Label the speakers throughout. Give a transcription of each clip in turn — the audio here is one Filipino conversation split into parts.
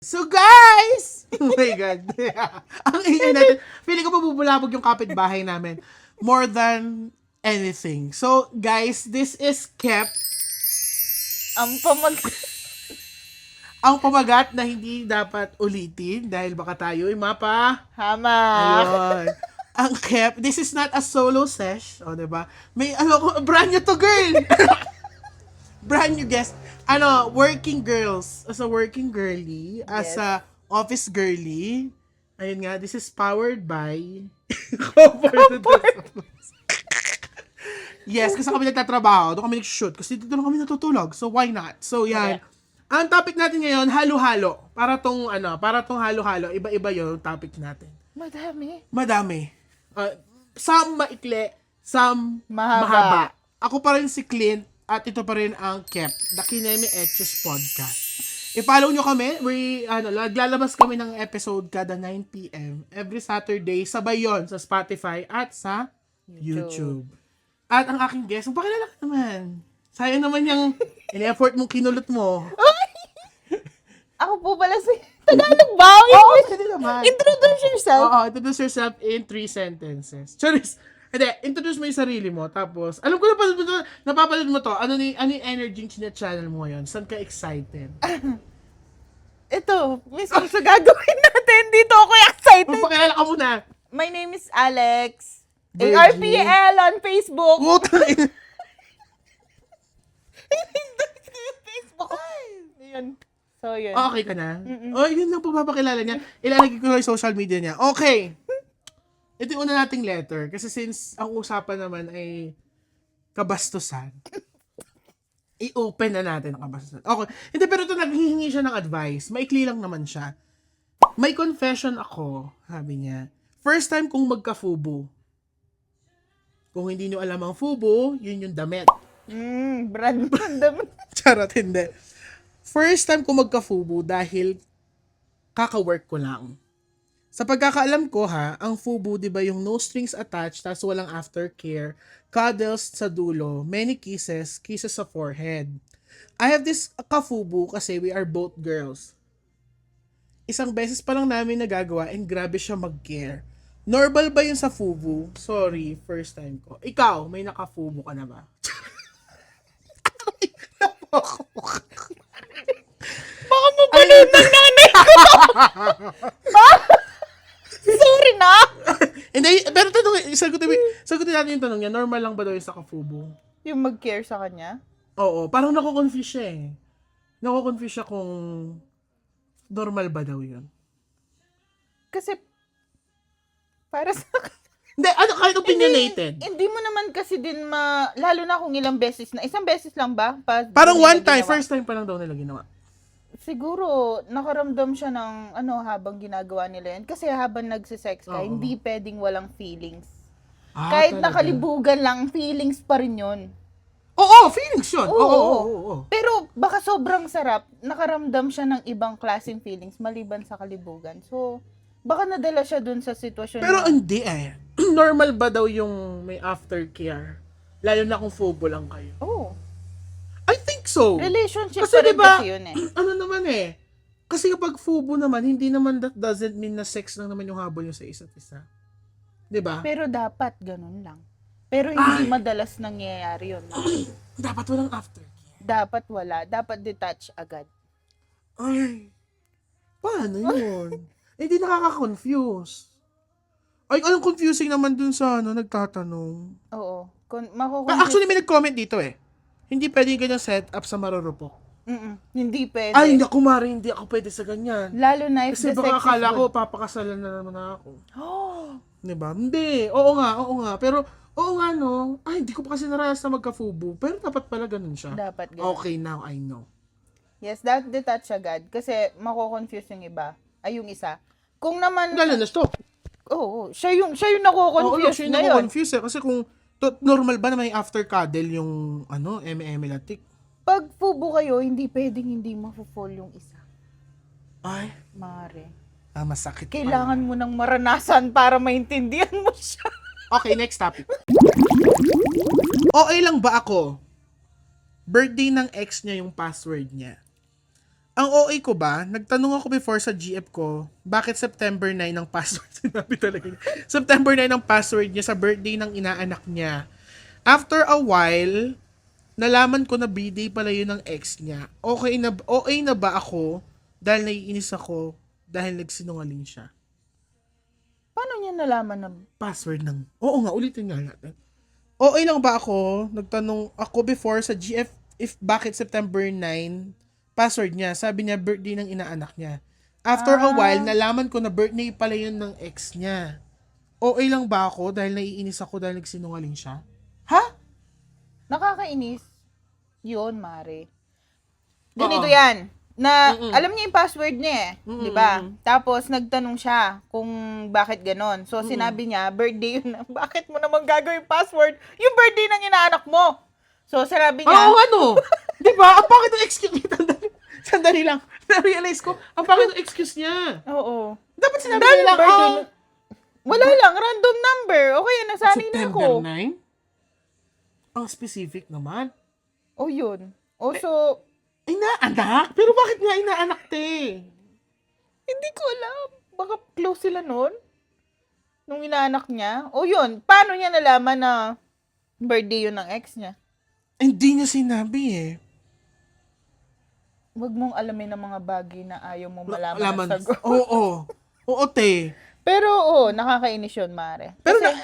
Speaker 1: So guys! Oh my God. Ang ingay natin. Feeling ko mabubulabog yung kapitbahay namin. More than anything. So guys, this is kept ang pamagat na hindi dapat ulitin dahil baka tayo ay mapa.
Speaker 2: Hamak.
Speaker 1: Ayun. Ang kept, this is not a solo sesh. O, diba? May, brand new to girl. Brand new guest. Working girls. As a working girly. As
Speaker 2: Yes.
Speaker 1: a office girly. Ayun nga, this is powered by Comfort. Yes, kasi kami nagtatrabaho. Doon kami nag-shoot. Kasi dito lang kami natutulog. So, why not? So, yan.
Speaker 2: Okay.
Speaker 1: Ang topic natin ngayon, halo-halo. Para tong halo-halo. Iba-iba yung topic natin. Madami. Some maikli, some mahaba. Ako pa rin si Clint at ito pa rin ang Kep, The Kineme Etches Podcast. I-follow nyo kami. Naglalabas kami ng episode kada 9 p.m. every Saturday. Sabay yon sa Spotify at sa YouTube. At ang aking guest, magpakilala ka naman. Sayang naman yung in-effort mong kinulot mo.
Speaker 2: Ako po pala si Tagalog ba?
Speaker 1: Oo, hindi naman.
Speaker 2: Introduce yourself.
Speaker 1: Oo, introduce yourself in 3 sentences. Charis. Hindi, introduce mo yung sarili mo. Tapos, alam ko napapanood mo to. Ano yung energy yung channel mo ngayon? Saan ka excited?
Speaker 2: Ito, mismo sa gagawin natin. Dito ako excited.
Speaker 1: Magpakilala ka muna.
Speaker 2: My name is Alex.
Speaker 1: Virgie.
Speaker 2: ARPL on Facebook.
Speaker 1: Putang ina.
Speaker 2: Facebook. Ayun. So, yun.
Speaker 1: Okay ka na? Oh, yun lang po papakilala niya. Ilalagay ko yung social media niya. Okay. Ito yung una nating letter. Kasi since ang usapan naman ay kabastusan, i-open na natin ang kabastusan. Okay. Hindi, pero ito naghihingi siya ng advice. Maikli lang naman siya. May confession ako, sabi niya. First time kong magka-fubu. Kung hindi nyo alam ang fubu, yun yung damit.
Speaker 2: Brand random.
Speaker 1: Charot, hindi. First time ko magka-fubu dahil kaka-work ko lang. Sa pagkakaalam ko ang fubu, di ba yung no strings attached, tas walang aftercare, cuddles sa dulo, many kisses sa forehead. I have this ka-fubu kasi we are both girls. Isang beses pa lang namin nagagawa and grabe siya mag-care. Normal ba yun sa fubu? Sorry, first time ko. Ikaw, may naka-fubu ka na ba?
Speaker 2: Baka mapanood ng nanay ko. Sorry na.
Speaker 1: Hindi, pero sagutin natin yung tanong niya, normal lang ba daw yung sa ka-fubu?
Speaker 2: Yung mag-care sa kanya?
Speaker 1: Oo, parang nako-confuse siya eh. Nako-confuse siya kung normal ba daw yun.
Speaker 2: Kasi, para sa
Speaker 1: Hindi, kahit opinionated.
Speaker 2: Hindi mo naman kasi din lalo na kung ilang beses na. Isang beses lang ba?
Speaker 1: Parang
Speaker 2: nila
Speaker 1: one time,
Speaker 2: ginawa?
Speaker 1: first time pa lang daw nila ginawa.
Speaker 2: Siguro, nakaramdam siya ng habang ginagawa nila yan. Kasi habang nagsisex ka,
Speaker 1: Oo.
Speaker 2: hindi pwedeng walang feelings.
Speaker 1: Ah,
Speaker 2: Kahit
Speaker 1: talaga?
Speaker 2: nakalibugan lang, feelings pa rin yun.
Speaker 1: Oo, feelings yun.
Speaker 2: Oo.
Speaker 1: Oo.
Speaker 2: Pero baka sobrang sarap, nakaramdam siya ng ibang klaseng feelings maliban sa kalibugan. So, baka nadala siya dun sa sitwasyon
Speaker 1: Pero
Speaker 2: na,
Speaker 1: hindi eh. Normal ba daw yung may aftercare? Lalo na kung fubo lang kayo.
Speaker 2: oh,
Speaker 1: I think so.
Speaker 2: relationship
Speaker 1: Kasi
Speaker 2: pa rin
Speaker 1: diba,
Speaker 2: kasi yun eh.
Speaker 1: ano naman eh. Kasi kapag fubo naman, hindi naman that doesn't mean na sex lang naman yung habol nyo sa isa't isa. Diba?
Speaker 2: Pero dapat ganun lang. Pero hindi
Speaker 1: Ay.
Speaker 2: madalas nangyayari yun.
Speaker 1: Dapat walang aftercare.
Speaker 2: Dapat wala. Dapat detach agad.
Speaker 1: Ay, paano yun? Hindi nakaka-confuse. Ay, anong confusing naman dun sa nagtatanong.
Speaker 2: Oo.
Speaker 1: Actually, may nag-comment dito eh. Hindi pwedeng ganyan set up sa marurupok.
Speaker 2: Hindi pwede.
Speaker 1: Ay, hindi ako pwede sa ganyan.
Speaker 2: Lalo na if
Speaker 1: Kasi
Speaker 2: the
Speaker 1: baka
Speaker 2: sex is
Speaker 1: akala ko,
Speaker 2: good.
Speaker 1: papakasalan na naman ako. Diba? Hindi. Oo nga. Pero, oo nga no. Ay, hindi ko pa kasi naranas na magka-fubu. Pero dapat pala ganun siya.
Speaker 2: Dapat ganun.
Speaker 1: Okay, now I know.
Speaker 2: Yes, dapat detach agad. Kasi mako-confuse yung iba. Ay, yung isa. Kung naman,
Speaker 1: Lalo na stop.
Speaker 2: oo, siya yung
Speaker 1: Oo,
Speaker 2: nako-confuse
Speaker 1: siya
Speaker 2: na
Speaker 1: yung
Speaker 2: yun.
Speaker 1: confuse eh. Kasi kung normal ba na may after cuddle yung eme latik?
Speaker 2: Pag fubo kayo, hindi pwedeng hindi mafo-fall yung isa.
Speaker 1: Ay,
Speaker 2: Mare.
Speaker 1: masakit pa.
Speaker 2: Kailangan mo nang maranasan para maintindihan mo siya.
Speaker 1: Okay, next topic. Okay lang ba ako? Birthday ng ex niya yung password niya. Ang OA ko ba, nagtanong ako before sa GF ko, bakit September 9 ang password? Sinabi talaga niya. September 9 ang password niya sa birthday ng inaanak niya. After a while, nalaman ko na birthday pala yun ng ex niya. Okay na ba ako dahil naiinis ako dahil nagsinungaling siya?
Speaker 2: Paano niya nalaman na
Speaker 1: Password ng... Oo nga, ulitin nga natin. Okay lang ba ako? Nagtanong ako before sa GF if bakit September 9 password niya. Sabi niya birthday ng inaanak niya. After a while, nalaman ko na birthday pala yun ng ex niya. Okay lang ba ako dahil naiinis ako dahil nagsinungaling siya? Ha?
Speaker 2: nakakainis? Yun, Mare. Ganito
Speaker 1: Oo.
Speaker 2: yan. Na, alam niya yung password niya eh. Di ba? Tapos, nagtanong siya kung bakit ganon. So, sinabi niya, birthday yun. Bakit mo naman gagawin password? Yung birthday ng inaanak mo. So, sinabi niya,
Speaker 1: Oo, ano? Di ba? Ang pangit ng excuse niya. Sandali lang. Na-realize ko, ang pangit ng excuse niya.
Speaker 2: oo.
Speaker 1: Dapat sinabi
Speaker 2: Dahil
Speaker 1: niya lang,
Speaker 2: birthday wala lang, random number. Okay, nasanay na
Speaker 1: September
Speaker 2: ako.
Speaker 1: 9? Ang specific naman.
Speaker 2: Oh, yun. Oh, so,
Speaker 1: Inaanak? Pero bakit nga inaanak, te?
Speaker 2: hindi ko alam. Baka close sila nun? Nung inaanak niya? O yun, paano niya nalaman na birthday yun ng ex niya?
Speaker 1: Hindi niya sinabi eh.
Speaker 2: Huwag mong alamin ang mga bagay na ayaw mong malaman
Speaker 1: Laman.
Speaker 2: na sagot.
Speaker 1: Oo. Oo, te.
Speaker 2: Pero, nakakainis yun, Mare.
Speaker 1: Pero
Speaker 2: Kasi,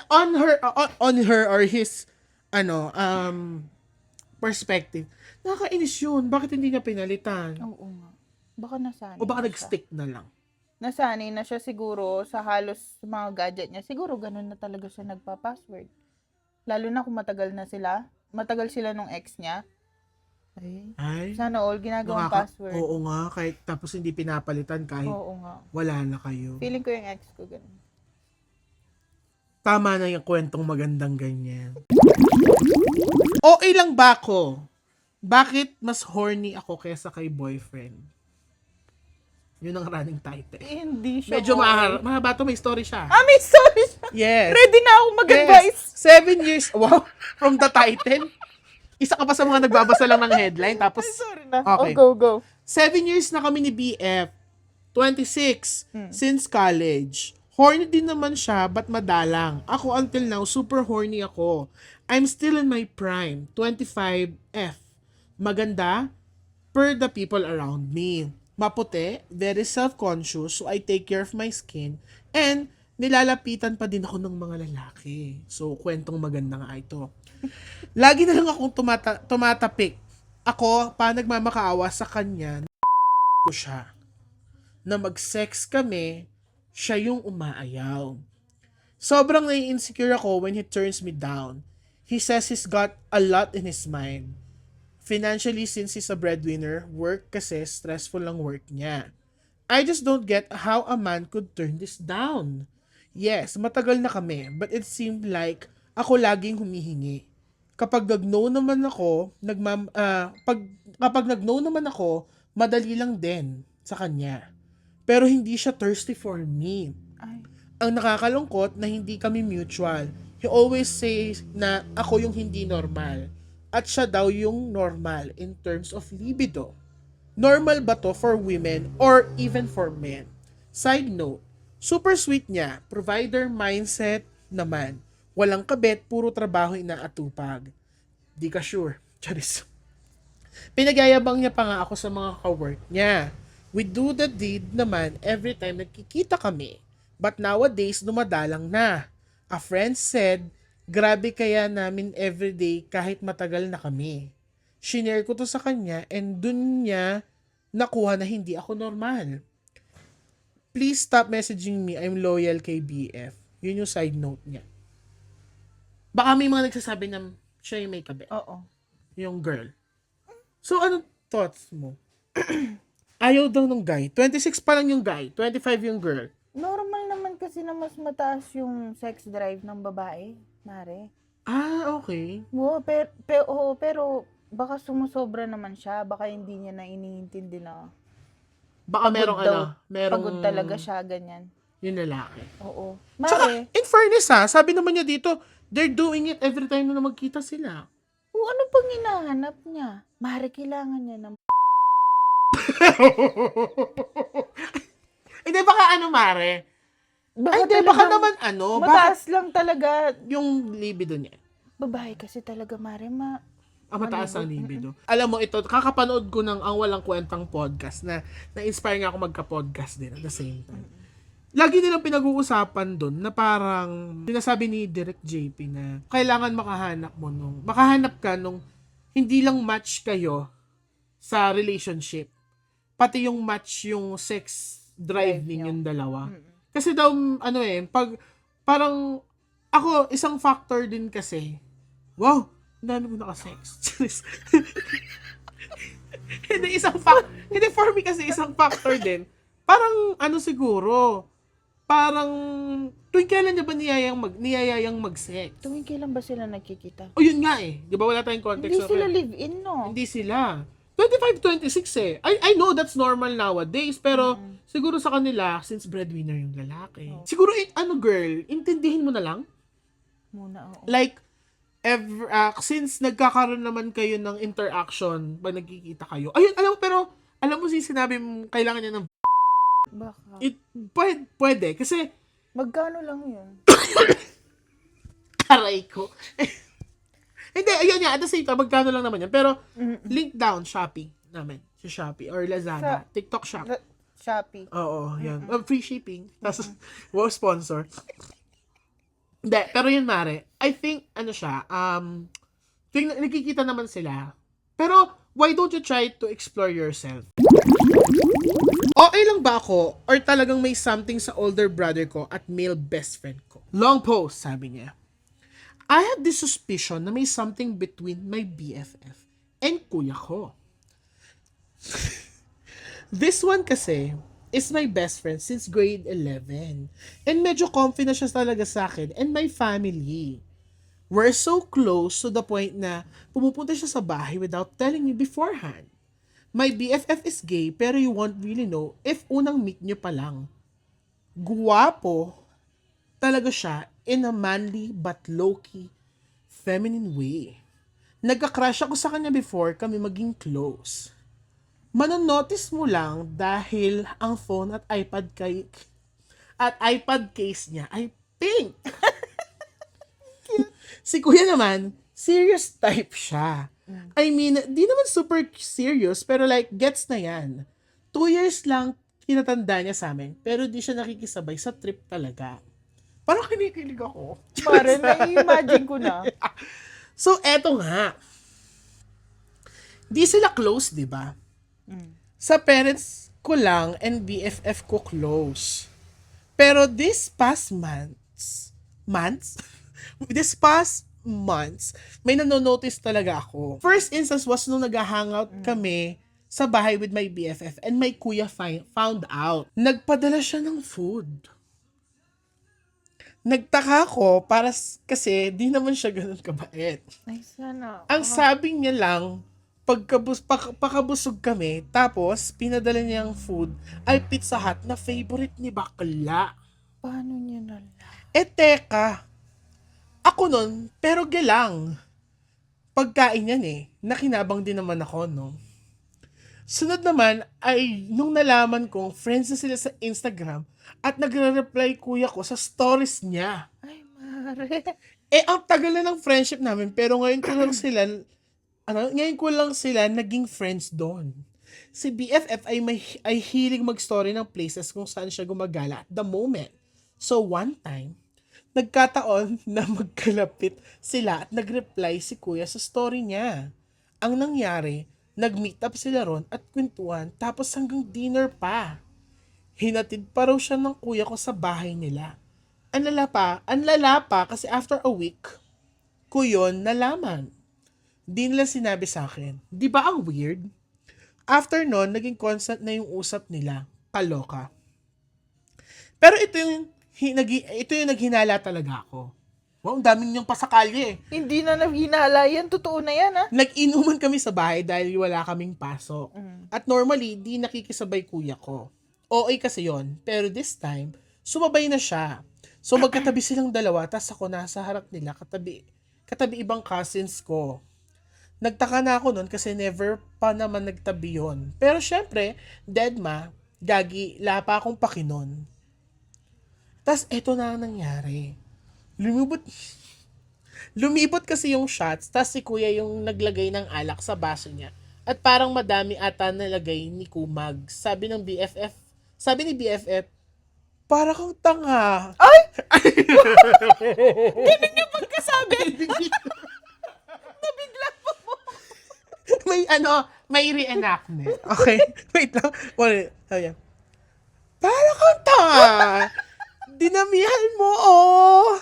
Speaker 1: on her or his perspective, nakakainis yun. Bakit hindi niya pinalitan?
Speaker 2: oo nga. Baka nasanay
Speaker 1: O baka
Speaker 2: na siya.
Speaker 1: nag-stick na lang.
Speaker 2: Nasanay na siya siguro sa halos mga gadget niya. Siguro ganun na talaga siya nagpa-password. Lalo na kung matagal sila nung ex niya.
Speaker 1: Ay,
Speaker 2: Sana all ginagawang password.
Speaker 1: oo nga, kahit tapos hindi pinapalitan kahit
Speaker 2: Oo nga.
Speaker 1: wala na kayo.
Speaker 2: Feeling ko yung ex ko ganun.
Speaker 1: Tama na yung kwentong magandang ganyan. Okay lang ba ako? Bakit mas horny ako kesa kay boyfriend? Yun ang running title.
Speaker 2: Hindi siya.
Speaker 1: Medyo
Speaker 2: okay.
Speaker 1: mahaba to, may story siya.
Speaker 2: May sorry siya.
Speaker 1: Yes.
Speaker 2: Ready na ako mag-advise.
Speaker 1: Yes. 7 years, wow, from the title. Isa ka pa sa mga nagbabasa lang ng headline, tapos,
Speaker 2: Sorry na.
Speaker 1: Okay.
Speaker 2: Oh, go.
Speaker 1: 7 years na kami ni BF. 26, since college. Horny din naman siya, but madalang. Ako until now, super horny ako. I'm still in my prime, 25F. Maganda, per the people around me. Maputi, very self-conscious, so I take care of my skin. And, nilalapitan pa din ako ng mga lalaki. So, kwentong maganda nga ito. Lagi na lang akong tumatapik. Ako, pa nagmamakaawa sa kanya, ko siya. Na mag-sex kami, siya yung umaayaw. Sobrang nai-insecure ako when he turns me down. He says he's got a lot in his mind. Financially, since he's a breadwinner, work kasi stressful lang work niya. I just don't get how a man could turn this down. Yes, matagal na kami, but it seemed like ako laging humihingi. Kapag nag-no naman ako, kapag nag-no naman ako, madali lang din sa kanya. Pero hindi siya thirsty for me.
Speaker 2: Ay.
Speaker 1: Ang nakakalungkot na hindi kami mutual. He always says na ako yung hindi normal. At siya daw yung normal in terms of libido. Normal ba to for women or even for men? Side note, super sweet niya, provider mindset naman. Walang kabet, puro trabaho inaatupag. Di ka sure. Charis. Pinagyayabang niya pa nga ako sa mga ka-work niya. We do the deed naman every time nagkikita kami. But nowadays, dumadalang na. A friend said, grabe kaya namin everyday kahit matagal na kami. Shinare ko to sa kanya and dun niya nakuha na hindi ako normal. Please stop messaging me. I'm loyal kay BF. Yun yung side note niya. Baka may mga nagsasabi na siya yung may kabit.
Speaker 2: Oo.
Speaker 1: Yung girl. So, ano thoughts mo? Ayaw daw ng guy. 26 pa lang yung guy. 25 yung girl.
Speaker 2: Normal naman kasi na mas mataas yung sex drive ng babae, Mare.
Speaker 1: Okay.
Speaker 2: Pero baka sumusobra naman siya. Baka hindi niya na iniintindi na
Speaker 1: Baka merong
Speaker 2: daw.
Speaker 1: merong...
Speaker 2: Pagod talaga siya, ganyan.
Speaker 1: Yung lalaki.
Speaker 2: Oo.
Speaker 1: Tsaka,
Speaker 2: Mare,
Speaker 1: in fairness sabi naman niya dito, they're doing it every time na magkita sila.
Speaker 2: ano pang hinahanap niya? Mare, kailangan niya ng
Speaker 1: Hindi, baka ano, Mare? Ay, hindi, baka naman ano,
Speaker 2: mataas lang talaga.
Speaker 1: yung libido niya.
Speaker 2: Babae kasi talaga, Mare,
Speaker 1: Mataas ang libido. Alam mo, ito, kakapanood ko ng Ang Walang Kwentang podcast na na-inspire nga ako magka-podcast din at the same time. Lagi nilang pinag-uusapan doon na parang sinasabi ni Direk JP na kailangan makahanap ka nung hindi lang match kayo sa relationship, pati yung match yung sex drive ninyong dalawa. Kasi daw, pag parang ako, isang factor din kasi, wow, ang dami ko naka-sex. Hindi, for me kasi isang factor din. Parang, siguro, parang, tuwing kailan niya ba niyayayang mag-sex?
Speaker 2: Tuwing kailan ba sila nagkikita?
Speaker 1: O yun nga Di ba wala tayong context?
Speaker 2: Hindi sila live-in, no?
Speaker 1: Hindi sila. 25, 26 I know that's normal nowadays, pero siguro sa kanila, since breadwinner yung lalaki. Siguro, girl, intindihin mo na lang.
Speaker 2: Muna, oo.
Speaker 1: Like, since nagkakaroon naman kayo ng interaction pag nagkikita kayo. Ayun, alam mo sinabi mo kailangan niya ng
Speaker 2: Baka.
Speaker 1: Pwede. Kasi,
Speaker 2: Magkano lang yun?
Speaker 1: aray ko. Hindi, ayun nga, at the same time, magkano lang naman yan. Pero, link down, Shopee namin. Si Shopee or Lazada. TikTok Shop.
Speaker 2: Shopee.
Speaker 1: Oo, yan. Free shipping. Tapos, wow, sponsor. Hindi, pero yun, Mare, I think, nagkikita naman sila. Pero, why don't you try to explore yourself? Okay lang ba ako or talagang may something sa older brother ko at male best friend ko? Long post, sabi niya. I have this suspicion na may something between my BFF and kuya ko. This one kasi is my best friend since grade 11. And medyo confident siya talaga sa akin and my family. We're so close to the point na pumupunta siya sa bahay without telling me beforehand. My BFF is gay pero you won't really know if unang meet nyo pa lang. Guwapo talaga siya in a manly but low-key feminine way. Nagka-crush ako sa kanya before kami maging close. Manonotice mo lang dahil ang phone at iPad case niya ay pink. Si kuya naman, serious type siya. I mean, di naman super serious, pero like, gets na yan. 2 years lang kinatanda niya sa amin, pero di siya nakikisabay sa trip talaga. Parang kinikilig ako.
Speaker 2: Mare, na-imagine ko na.
Speaker 1: So, eto nga. Di sila close, di ba? Sa parents ko lang and BFF ko close. Pero this past months, may nanonotice talaga ako. First instance was nung nag-hangout kami sa bahay with my BFF and my kuya found out. Nagpadala siya ng food. Nagtaka ko kasi di naman siya ganun kabait.
Speaker 2: Ay, sana.
Speaker 1: Ang sabi niya lang, pakabusog kami, tapos pinadala niya ang food ay Pizza Hut na favorite ni bakla.
Speaker 2: Paano niya nala?
Speaker 1: Teka, ako nun, pero gelang. Pagkain yan nakinabang din naman ako, no? Sunod naman ay nung nalaman kong friends na sila sa Instagram at nagre-reply kuya ko sa stories niya.
Speaker 2: Ay, Mare.
Speaker 1: Ang tagal na ng friendship namin pero ngayon ko lang sila naging friends doon. Si BFF ay hilig mag-story ng places kung saan siya gumagala at the moment. So one time, nagkataon na magkalapit sila at nag-reply si kuya sa story niya. Ang nangyari, nag-meet up sila ron at kwentuhan tapos hanggang dinner pa. Hinatid pa raw siya ng kuya ko sa bahay nila. Ang lala pa kasi after a week, ko yun nalaman. Di nila sinabi sa akin. Di ba ang weird? After nun, naging constant na yung usap nila. Kaloka. Pero ito yung naghinala talaga ako. Wow, ang daming niyang pasakali
Speaker 2: Hindi na naghinala yan. Totoo na yan, ha?
Speaker 1: Nag-inuman kami sa bahay dahil wala kaming pasok. At normally, di nakikisabay kuya ko. OA kasi yon. Pero this time, sumabay na siya. So magkatabi silang dalawa, tas ako nasa harap nila, katabi ibang cousins ko. Nagtaka na ako nun kasi never pa naman nagtabi yun. Pero syempre, deadma, gagi, lapa akong pakinon. Tas eto na ang nangyari. Lumibot kasi yung shots, tas si kuya yung naglagay ng alak sa baso niya. At parang madami ata nalagay ni Kumag. Sabi ni BFF, para kang tanga.
Speaker 2: Ay! Ganun yung pagkasabi. Nabigla po mo.
Speaker 1: may reenactment. Okay? Wait lang. Sabi niya, para kang tanga. Dinamihan mo, oh.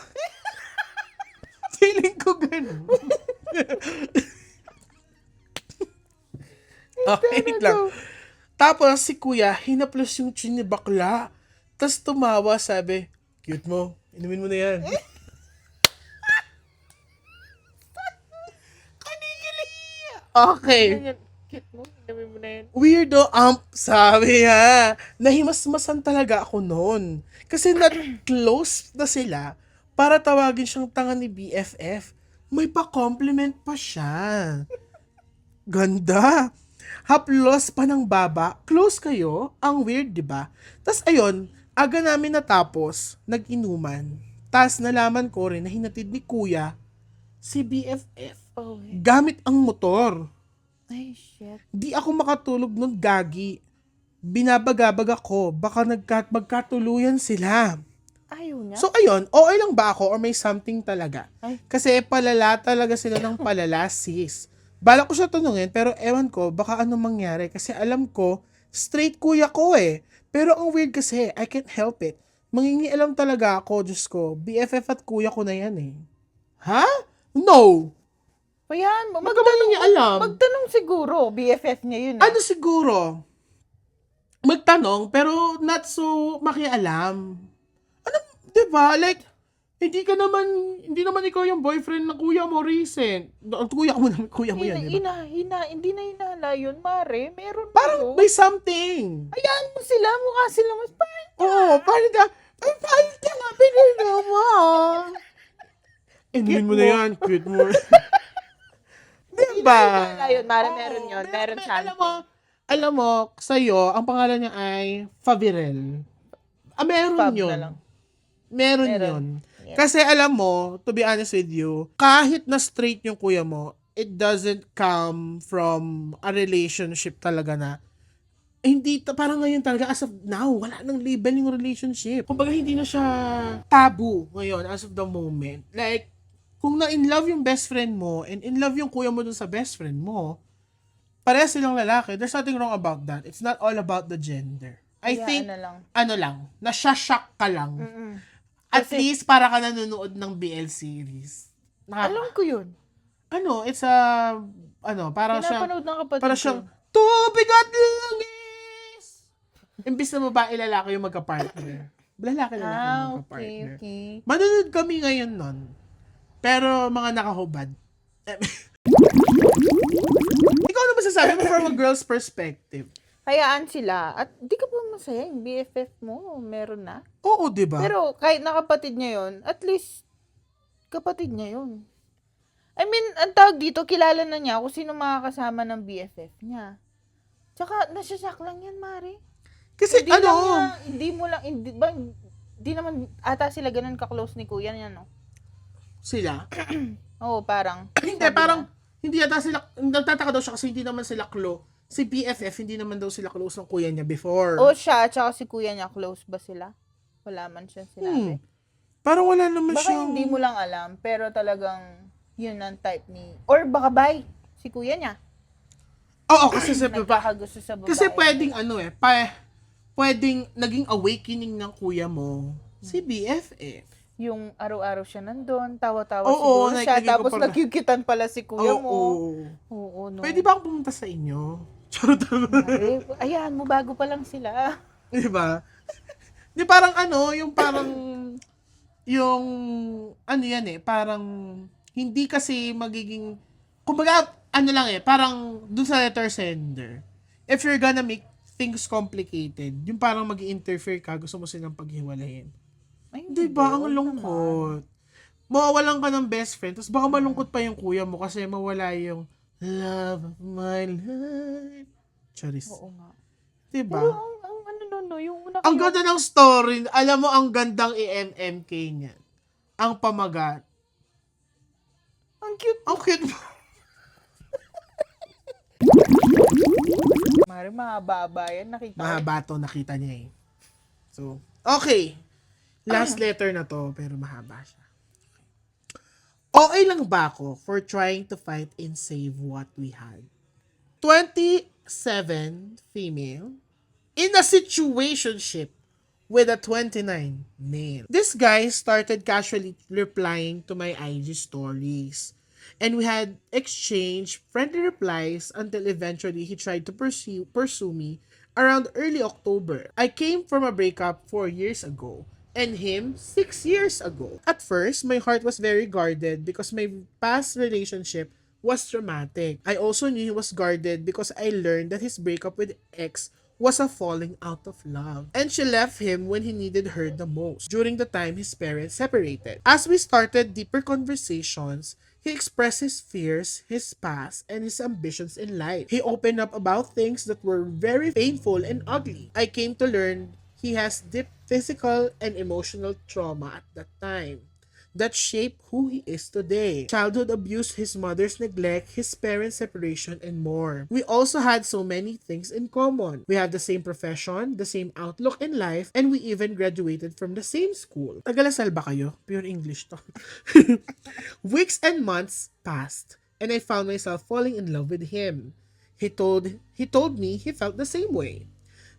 Speaker 1: Feeling ko ganun. Okay, wait lang. Tapos si kuya, hinaplos yung chin ni bakla. Tapos tumawa, sabi, cute mo, inumin mo na yan. Kanigili! Okay.
Speaker 2: Cute mo, inumin mo na yan.
Speaker 1: Weirdo, sabi niya. Nahimasmasan talaga ako noon. Kasi close na sila para tawagin siyang tanga ni BFF. May pa-compliment pa siya. Ganda. Haplos pa ng baba. Close kayo. Ang weird, di ba? Tas ayun, aga namin natapos, nag-inuman. Tas nalaman ko rin na hinatid ni kuya si BFF gamit ang motor.
Speaker 2: Ay, shit.
Speaker 1: Di ako makatulog nun, gagi. Binabagabag ako, baka magkatuluyan sila.
Speaker 2: Ayaw niya?
Speaker 1: So ayun, okay lang ba ako or may something talaga?
Speaker 2: Ay.
Speaker 1: Kasi palala talaga sila ng palala, sis. Bala ko siya tanungin, pero ewan ko, baka ano mangyari. Kasi alam ko, straight kuya ko eh. Pero ang weird kasi, I can't help it. Mangingialam talaga ako, Diyos ko. BFF at kuya ko na yan eh. Ha? No!
Speaker 2: Ayan,
Speaker 1: Magkabali niya alam.
Speaker 2: magtanong siguro, BFF niya yun.
Speaker 1: Ano siguro? Magtanong, pero not so makialam. Ano, di ba? Like, hindi naman ikaw yung boyfriend ng kuya mo recent. Ang kuya mo yan, di ba?
Speaker 2: Hindi na hinala yun, Mare. Meron
Speaker 1: Parang
Speaker 2: yun.
Speaker 1: may something.
Speaker 2: Hayaan mo sila, mukha sila mas parang.
Speaker 1: Oo, parang ka nga, pinino mo. Inumin mo na yan, cute mo. Diba?
Speaker 2: Hinala yun, Mare, meron yun. Meron something.
Speaker 1: Alam mo, sa'yo, ang pangalan niya ay Favirel. Meron
Speaker 2: Fab
Speaker 1: yun.
Speaker 2: na lang.
Speaker 1: Meron
Speaker 2: Meron.
Speaker 1: yun.
Speaker 2: Yes.
Speaker 1: Kasi alam mo, to be honest with you, kahit na straight yung kuya mo, it doesn't come from a relationship talaga na parang ngayon talaga as of now, wala nang label yung relationship. Kumbaga hindi na siya taboo ngayon as of the moment. Like, kung na-in love yung best friend mo and in love yung kuya mo dun sa best friend mo, parehas silang lalaki. There's nothing wrong about that. It's not all about the gender. I
Speaker 2: Kaya
Speaker 1: think,
Speaker 2: ano lang.
Speaker 1: nasya-shock ka lang.
Speaker 2: Mm-mm.
Speaker 1: At
Speaker 2: Kasi-
Speaker 1: least para ka nanonood ng BL series.
Speaker 2: Alam ko yun.
Speaker 1: It's a, parang siyang,
Speaker 2: Pinapanood ng kapatid
Speaker 1: parang
Speaker 2: ko.
Speaker 1: siyang, tubig at langis! Imbis na babae, lalaki yung magka-partner. Lalaki yung magka-partner.
Speaker 2: Okay.
Speaker 1: Manonood kami ngayon nun. Pero mga nakahubad. Ikaw ano masasabi mo from a girl's perspective?
Speaker 2: Hayaan sila. At di ka ba masaya yung BFF mo? Meron na.
Speaker 1: Oo, di ba?
Speaker 2: Pero kahit na kapatid niya yun, at least kapatid niya yun. I mean, ang tawag dito, kilala na niya kung sino makakasama ng BFF niya. Tsaka, nasasyak lang yan, Mari.
Speaker 1: Kasi
Speaker 2: Hindi lang niya, hindi naman ata sila ganun ka-close ni Kuya niya, no?
Speaker 1: sila?
Speaker 2: Oo, parang.
Speaker 1: Hindi,
Speaker 2: sabi
Speaker 1: parang,
Speaker 2: niya.
Speaker 1: hindi yata sila, nagtataka daw siya kasi hindi naman sila si BFF, hindi naman daw sila close ng kuya niya before.
Speaker 2: O siya, tsaka si Kuya niya, close ba sila? Wala man siya sinabi.
Speaker 1: Parang wala naman
Speaker 2: Baka
Speaker 1: siyang...
Speaker 2: hindi mo lang alam, pero talagang yun ang type ni... Or baka bye, si Kuya niya.
Speaker 1: Oo, kasi sa
Speaker 2: Nagkakagusto sa babae.
Speaker 1: Kasi pwedeng pwedeng naging awakening ng kuya mo si BFF.
Speaker 2: Yung araw-araw siya nandun, tawa-tawa
Speaker 1: Oo,
Speaker 2: siguro siya,
Speaker 1: nakikita ko
Speaker 2: tapos
Speaker 1: pala.
Speaker 2: nagkikitan pala si kuya mo.
Speaker 1: Oo.
Speaker 2: Oo, no.
Speaker 1: Pwede ba akong pumunta sa inyo? Charot.
Speaker 2: Ayan mo, bago pa lang sila.
Speaker 1: Di ba? Di parang yung yan parang hindi kasi magiging, kumbaga, parang dun sa letter sender. If you're gonna make things complicated, yung parang mag-interfere ka, gusto mo silang paghiwalayin.
Speaker 2: Ay,
Speaker 1: Di ba? Ang
Speaker 2: wag
Speaker 1: lungkot. Mawawalan ka ng best friend, tapos baka malungkot pa yung kuya mo kasi mawala yung Love of my life. Charis.
Speaker 2: Oo nga.
Speaker 1: Diba?
Speaker 2: Pero ang ano no, no, yung una
Speaker 1: Ang
Speaker 2: kayo,
Speaker 1: ganda ng story. Alam mo, ang gandang i-MMK niyan. Ang pamagat.
Speaker 2: ang cute.
Speaker 1: Ang cute mo.
Speaker 2: Mari mahaba yan, nakita ko.
Speaker 1: Mahaba to, nakita niya eh. So, okay. Last letter na to, pero mahaba siya. Okay lang ba ako for trying to fight and save what we had? 27 female in a situationship with a 29 male. This guy started casually replying to my IG stories. And we had exchanged friendly replies until eventually he tried to pursue me around early October. I came from a breakup 4 years ago and him 6 years ago. At first, my heart was very guarded because my past relationship was traumatic. I also knew he was guarded because I learned that his breakup with ex was a falling out of love. And she left him when he needed her the most, during the time his parents separated. As we started deeper conversations, he expressed his fears, his past, and his ambitions in life. He opened up about things that were very painful and ugly. I came to learn he has deep physical and emotional trauma at that time that shaped who he is today. Childhood abuse, his mother's neglect, his parents' separation, and more. We also had so many things in common. We have the same profession, the same outlook in life, and we even graduated from the same school. Tagalasal ba kayo? Pure English to. Weeks and months passed, and I found myself falling in love with him. He told me he felt the same way.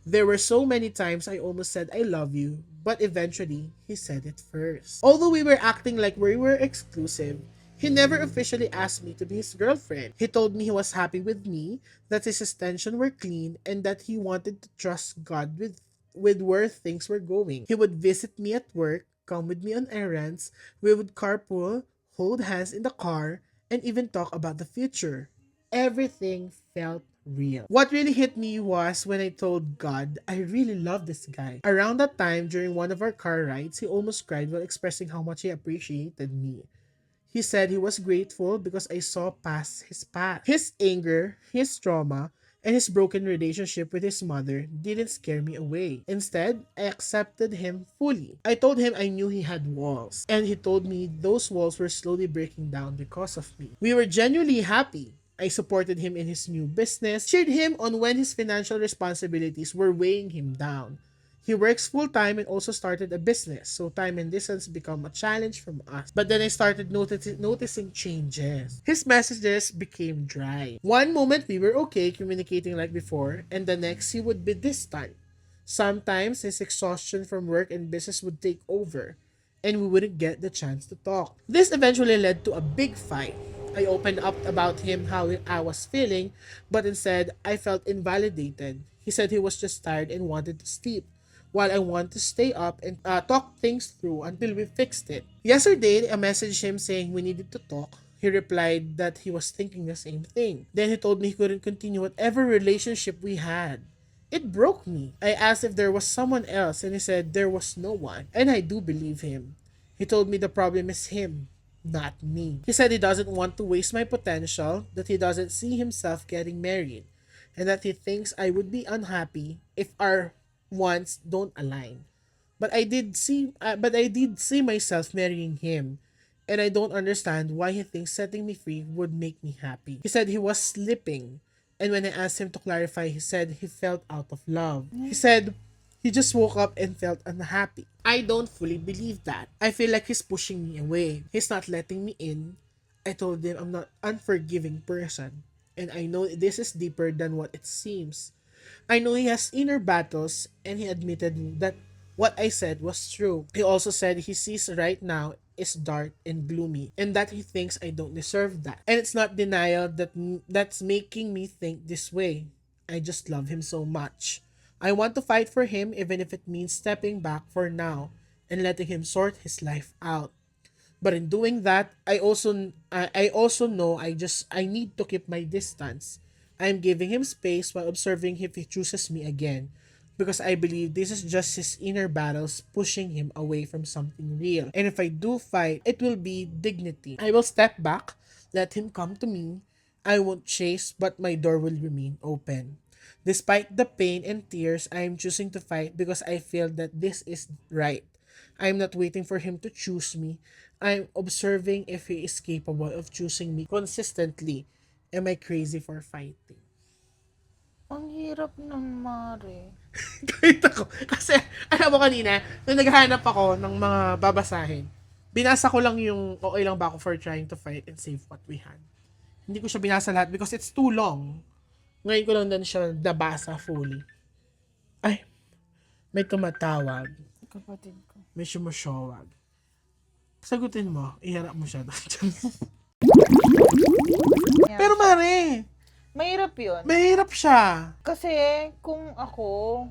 Speaker 1: There were so many times I almost said I love you, but eventually he said it first. Although we were acting like we were exclusive, he never officially asked me to be his girlfriend. He told me he was happy with me, that his intentions were clean, and that he wanted to trust God with where things were going. He would visit me at work, come with me on errands, we would carpool, hold hands in the car, and even talk about the future. Everything felt real. What really hit me was when I told God I really love this guy. Around that time, during one of our car rides, he almost cried while expressing how much he appreciated me. He said he was grateful because I saw past his past. His anger, his trauma, and his broken relationship with his mother didn't scare me away. Instead, I accepted him fully. I told him I knew he had walls, and he told me those walls were slowly breaking down because of me. We were genuinely happy. I supported him in his new business, cheered him on when his financial responsibilities were weighing him down. He works full-time and also started a business, so time and distance become a challenge from us. But then I started noticing changes. His messages became dry. One moment we were okay communicating like before, and the next he would be distant. Sometimes his exhaustion from work and business would take over, and we wouldn't get the chance to talk. This eventually led to a big fight. I opened up about him how I was feeling, but instead I felt invalidated. He said he was just tired and wanted to sleep, while I want to stay up and talk things through until we fixed it. Yesterday, I messaged him saying we needed to talk. He replied that he was thinking the same thing. Then he told me he couldn't continue whatever relationship we had. It broke me. I asked if there was someone else, and he said there was no one. And I do believe him. He told me the problem is him, not me. He said he doesn't want to waste my potential, that he doesn't see himself getting married, and that he thinks I would be unhappy if our wants don't align. But I did see myself marrying him, and I don't understand why he thinks setting me free would make me happy. He said he was sleeping, and when I asked him to clarify, he said he felt out of love. He said he just woke up and felt unhappy. I don't fully believe that. I feel like he's pushing me away. He's not letting me in. I told him I'm not an unforgiving person, and I know this is deeper than what it seems. I know he has inner battles, and he admitted that what I said was true. He also said he sees right now is dark and gloomy, and that he thinks I don't deserve that. And it's not denial that's making me think this way. I just love him so much. I want to fight for him even if it means stepping back for now and letting him sort his life out. But in doing that, I also know I need to keep my distance. I am giving him space while observing if he chooses me again, because I believe this is just his inner battles pushing him away from something real. And if I do fight, it will be dignity. I will step back, let him come to me. I won't chase, but my door will remain open. Despite the pain and tears, I am choosing to fight because I feel that this is right. I am not waiting for him to choose me. I am observing if he is capable of choosing me consistently. Am I crazy for fighting?
Speaker 2: Ang hirap nun, Mare.
Speaker 1: Kahit ako. Kasi, alam mo kanina, nung naghahanap ako ng mga babasahin, binasa ko lang yung okay lang ba ako for trying to fight and save what we had. Hindi ko siya binasa lahat because it's too long. Ngayon ko lang din siya nabasa fully. Ay, may tumatawag.
Speaker 2: Kapatid ko.
Speaker 1: May sumusyowag. Sagutin mo, iharap mo siya. Pero Mare,
Speaker 2: Mahirap yun.
Speaker 1: mahirap siya.
Speaker 2: Kasi, kung ako,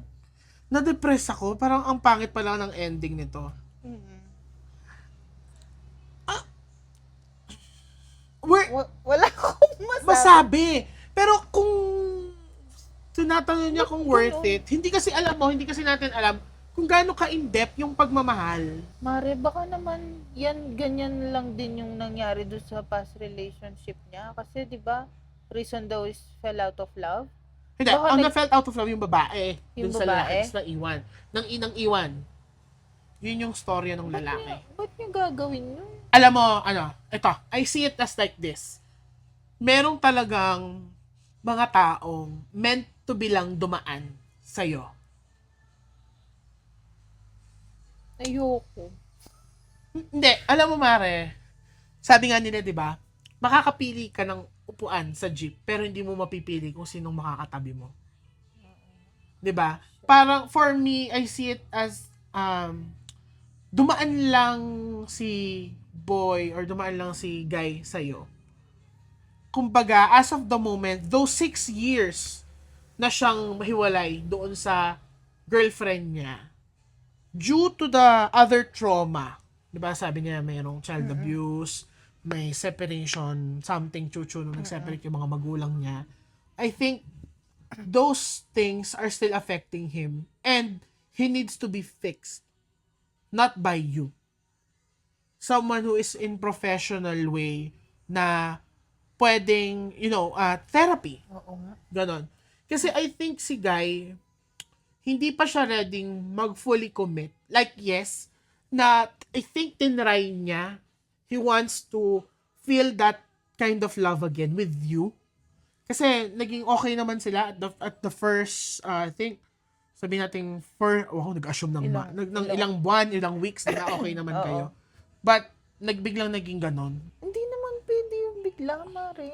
Speaker 1: Na-depress ako. Parang ang pangit pa lang ng ending nito.
Speaker 2: wala akong masabi.
Speaker 1: Masabi. Pero kung tinatanong niya kung worth it, hindi kasi alam mo, hindi kasi natin alam kung gaano ka-in-depth yung pagmamahal.
Speaker 2: Mare, baka naman yan, ganyan lang din yung nangyari doon sa past relationship niya. Kasi, di ba, reason daw is fell out of love.
Speaker 1: Hindi,
Speaker 2: Baka
Speaker 1: ang na-felt out of love yung babae.
Speaker 2: Yung
Speaker 1: Dun sa
Speaker 2: babae?
Speaker 1: lalaki, sa iwan. Nang inang iwan. Yun yung storya ng lalaki.
Speaker 2: Ba't niya gagawin yun?
Speaker 1: Alam mo, ito, I see it as like this. Merong talagang mga taong meant to be lang dumaan sa'yo.
Speaker 2: Ayoko.
Speaker 1: Hindi, alam mo Mare, sabi nga nila, di ba, makakapili ka ng upuan sa jeep, pero hindi mo mapipili kung sinong makakatabi mo. Di ba? Parang, for me, I see it as, dumaan lang si boy or dumaan lang si guy sa'yo. Kumbaga, as of the moment, those 6 years na siyang mahiwalay doon sa girlfriend niya, due to the other trauma, di ba sabi niya mayroong child abuse, may separation, something chuchu nung nag-separate yung mga magulang niya. I think those things are still affecting him and he needs to be fixed. Not by you. Someone who is in professional way na pwedeng, therapy.
Speaker 2: Oo nga.
Speaker 1: Ganon. Kasi I think si Guy, hindi pa siya ready mag-fully commit. Like, yes, na I think tinry niya. He wants to feel that kind of love again with you. Kasi naging okay naman sila at the first, I think, sabihin natin, nag-assume ng ilang buwan, ilang weeks, na okay naman kayo. But, biglang naging ganon.
Speaker 2: Hindi naman pwede yung bigla, Mare.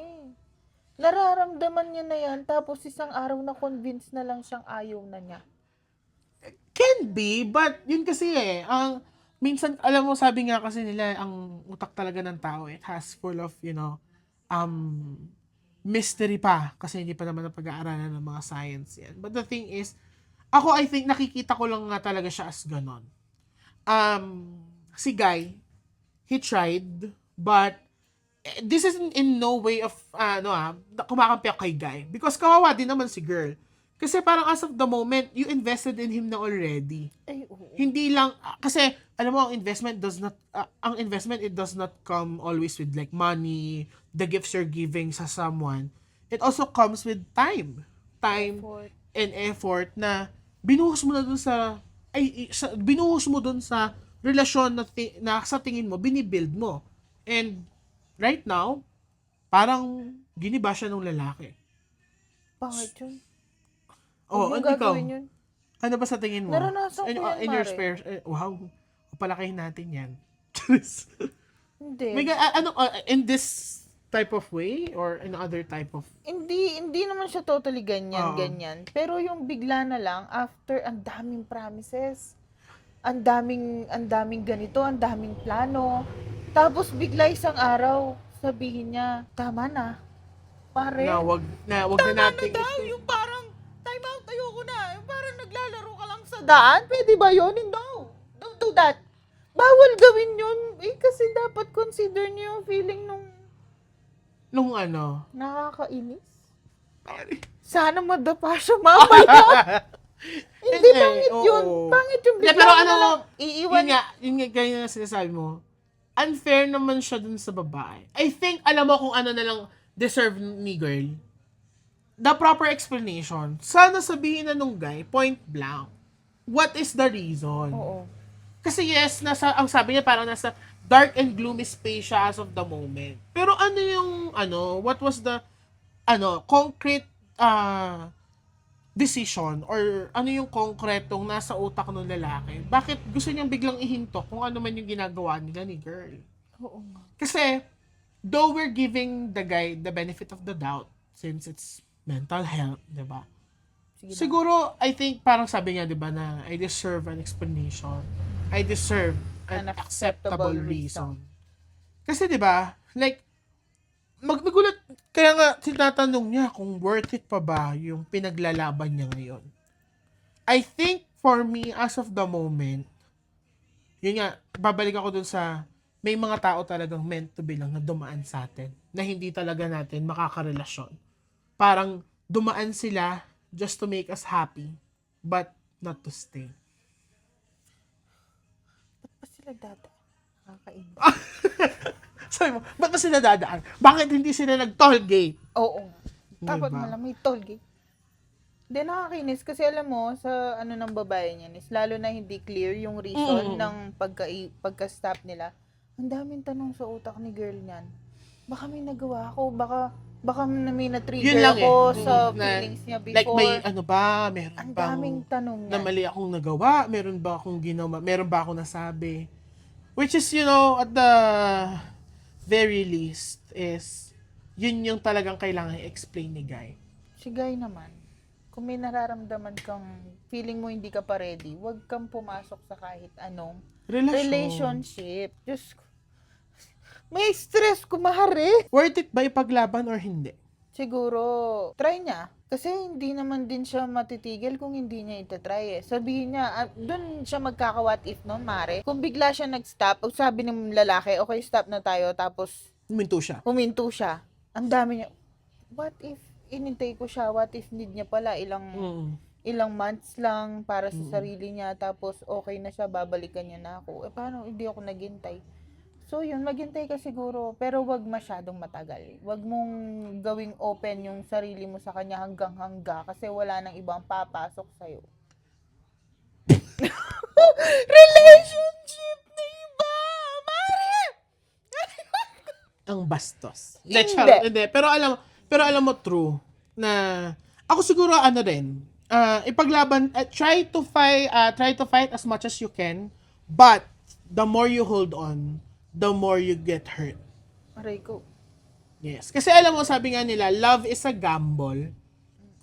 Speaker 2: Nararamdaman niya na yan, tapos isang araw na convince na lang siyang ayaw na niya.
Speaker 1: Can be, but yun kasi minsan, alam mo, sabi nga kasi nila, ang utak talaga ng tao, it has full of, mystery pa. Kasi hindi pa naman napag-aaralan ng mga science yan. But the thing is, ako, I think, nakikita ko lang nga talaga siya as ganon. Si Guy, he tried, but this is in no way of, kumakampi ako kay Guy. Because kawawa din naman si girl. Kasi parang as of the moment, you invested in him na already.
Speaker 2: Ay, oo.
Speaker 1: Hindi lang, kasi, alam mo, ang investment, it does not come always with like money, the gifts you're giving sa someone. It also comes with time. Time
Speaker 2: Effort.
Speaker 1: and effort na binuhos mo na dun binuhos mo dun sa relasyon na sa tingin mo, binibuild mo. And, right now, parang giniba siya ng lalaki.
Speaker 2: Pangit yun.
Speaker 1: Oh,
Speaker 2: Huwag
Speaker 1: and ikaw,
Speaker 2: gagawin yun.
Speaker 1: ano ba sa tingin mo?
Speaker 2: Naranasan ko yan,
Speaker 1: In your
Speaker 2: Mare.
Speaker 1: spare, wow, palakihin natin yan.
Speaker 2: Hindi.
Speaker 1: In this type of way or in other type of...
Speaker 2: Hindi naman siya totally ganyan,
Speaker 1: Oo.
Speaker 2: ganyan. Pero yung bigla na lang, after ang daming promises, ang daming ganito, ang daming plano, tapos bigla isang araw, sabihin niya, tama na. Pare,
Speaker 1: Na wag na natin
Speaker 2: na daw, yung parang, time out, ayoko na. Yung parang naglalaro ka lang sa daan, pwede ba yun? No, don't do that. Bawal gawin yun. Kasi dapat consider niyo yung feeling nung
Speaker 1: nung
Speaker 2: nakakainis.
Speaker 1: pare.
Speaker 2: Sana madapa siya mamaya. Hindi, pangit yun.
Speaker 1: oo.
Speaker 2: Pangit yung bigla
Speaker 1: Pero
Speaker 2: mo na lang iiwan.
Speaker 1: yun nga, ganyan na sinasabi mo. Unfair naman siya dun sa babae. I think, alam mo kung ano na lang, deserve ni girl, the proper explanation, sana sabihin na nung guy, point blank, what is the reason?
Speaker 2: Oo.
Speaker 1: Kasi yes, ang sabi niya parang nasa dark and gloomy space siya as of the moment. Pero ano yung, what was the, concrete, decision or ano yung konkretong nasa utak ng lalaki? Bakit gusto niyang biglang ihinto kung ano man yung ginagawa nila ni girl?
Speaker 2: Oo nga.
Speaker 1: Kasi, though we're giving the guy the benefit of the doubt since it's mental health, di ba? Siguro, I think, parang sabi niya, di ba, na I deserve an explanation. I deserve an acceptable reason. Kasi, di ba, like, nagulat, kaya nga, tinatanong niya kung worth it pa ba yung pinaglalaban niya ngayon. I think, for me, as of the moment, yun nga, babalik ako dun sa, may mga tao talagang meant to be lang na dumaan sa atin, na hindi talaga natin makakarelasyon. Parang, dumaan sila just to make us happy, but not to stay.
Speaker 2: Ba't pa sila nakakainin?
Speaker 1: Sabi mo, ba't ba sila dadaan? Bakit hindi sila nag-tollgate?
Speaker 2: Oo. Dapat
Speaker 1: Diba?
Speaker 2: malam may tollgate. Hindi, nakakainis. Kasi alam mo, sa ng babae niyan is lalo na hindi clear yung reason ng pagka-stop nila. Ang daming tanong sa utak ni girl niyan. Baka may nagawa ako, baka may na-trigger
Speaker 1: Yun lang
Speaker 2: ako
Speaker 1: eh.
Speaker 2: sa feelings niya before.
Speaker 1: Like may meron
Speaker 2: ang
Speaker 1: bang
Speaker 2: daming tanong
Speaker 1: na
Speaker 2: niyan.
Speaker 1: mali akong nagawa? Meron ba akong ginawa? Meron ba akong nasabi? Which is, at the very least is, yun yung talagang kailangan i-explain ni guy.
Speaker 2: Si guy naman, kung may nararamdaman kang feeling mo hindi ka pa ready, huwag kang pumasok sa kahit anong relationship. Just, may stress kumahari.
Speaker 1: Worth it ba ipaglaban or hindi?
Speaker 2: Siguro, try niya. Kasi hindi naman din siya matitigil kung hindi niya itatry eh. Sabihin niya, doon siya magkaka-what if nun, mare. Kung bigla siya nag-stop, o sabi ng lalaki, okay, stop na tayo, tapos huminto siya. Ang dami niya, what if inintay ko siya, what if need niya pala ilang months lang para sa sarili niya, tapos okay na siya, babalikan niya na ako. Paano hindi ako naghintay? So yun, maghintay ka siguro, pero wag masyadong matagal. Wag mong gawing open yung sarili mo sa kanya hanggang-hangga kasi wala nang ibang papasok sa'yo. Relationship na iba! Mare!
Speaker 1: Ang bastos.
Speaker 2: Hindi.
Speaker 1: Pero alam mo true na ako siguro rin, ipaglaban, try to fight as much as you can, but the more you hold on, the more you get hurt.
Speaker 2: Aray ko.
Speaker 1: Yes. Kasi alam mo, sabi nga nila, love is a gamble.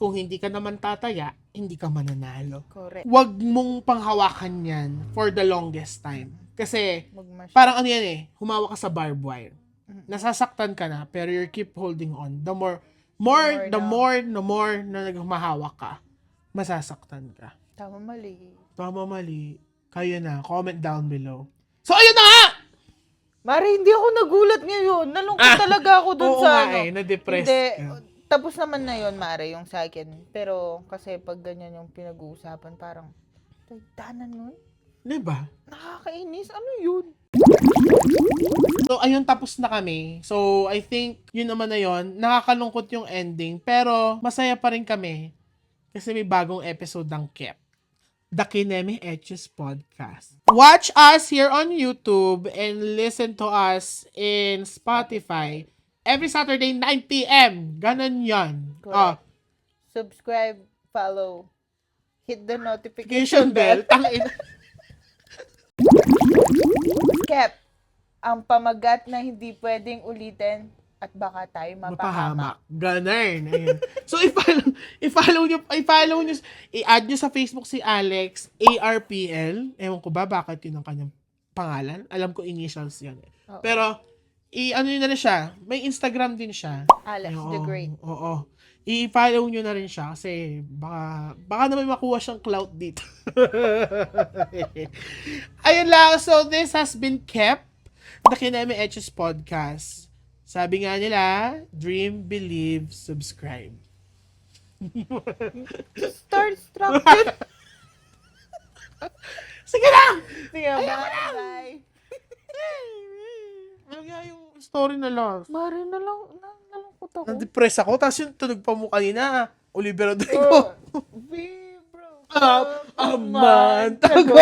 Speaker 1: Kung hindi ka naman tataya, hindi ka mananalo.
Speaker 2: Correct.
Speaker 1: Huwag mong panghawakan yan for the longest time. Kasi, parang ano yan eh, humawak ka sa barbed wire. Nasasaktan ka na, pero you keep holding on. The more na nagmahawak ka, masasaktan ka.
Speaker 2: Tama
Speaker 1: mali. Kayo na. Comment down below. So, ayun na nga!
Speaker 2: Mari, hindi ako nagulat ngayon. Nalungkot talaga ako dun sa
Speaker 1: na-depressed
Speaker 2: Hindi,
Speaker 1: ka.
Speaker 2: tapos naman na yun, Mari, yung sa akin. Pero, kasi pag ganyan yung pinag-uusapan, parang, tanan nun?
Speaker 1: Diba?
Speaker 2: Nakakainis. Ano yun?
Speaker 1: So, ayun, tapos na kami. So, I think, yun naman na yun. Nakakalungkot yung ending. Pero, masaya pa rin kami. Kasi may bagong episode ng Kep. The Kineme Etches Podcast. Watch us here on YouTube and listen to us in Spotify every Saturday 9 p.m. Ganon yan.
Speaker 2: Subscribe, follow, hit the
Speaker 1: Notification bell. Tangin.
Speaker 2: Kep, ang pamagat na hindi pwedeng ulitin at baka tayo mapahamak.
Speaker 1: Ganun. Ayun. So, i-follow nyo, i-add nyo sa Facebook si Alex, ARPL. Ewan ko ba bakit yun ang kanyang pangalan. Alam ko initials yan.
Speaker 2: Oo.
Speaker 1: Pero, ano yun na rin siya. May Instagram din siya.
Speaker 2: Alex the Great.
Speaker 1: Oo. I-follow nyo na rin siya kasi baka naman makuha siyang clout dito. Ayun lang. So, this has been Kep, the Kineme Etches Podcast. Sabi nga nila, dream, believe, subscribe.
Speaker 2: Starstruck.
Speaker 1: Sige lang!
Speaker 2: Sige, bye.
Speaker 1: Ano nga yung story na lost?
Speaker 2: Mari na lang, nalungkot Natatakot ako.
Speaker 1: Na-depress ako. Tapos yung tunog pa mo kanina, Oliver Rodrigo.
Speaker 2: Vibro.
Speaker 1: A month ago.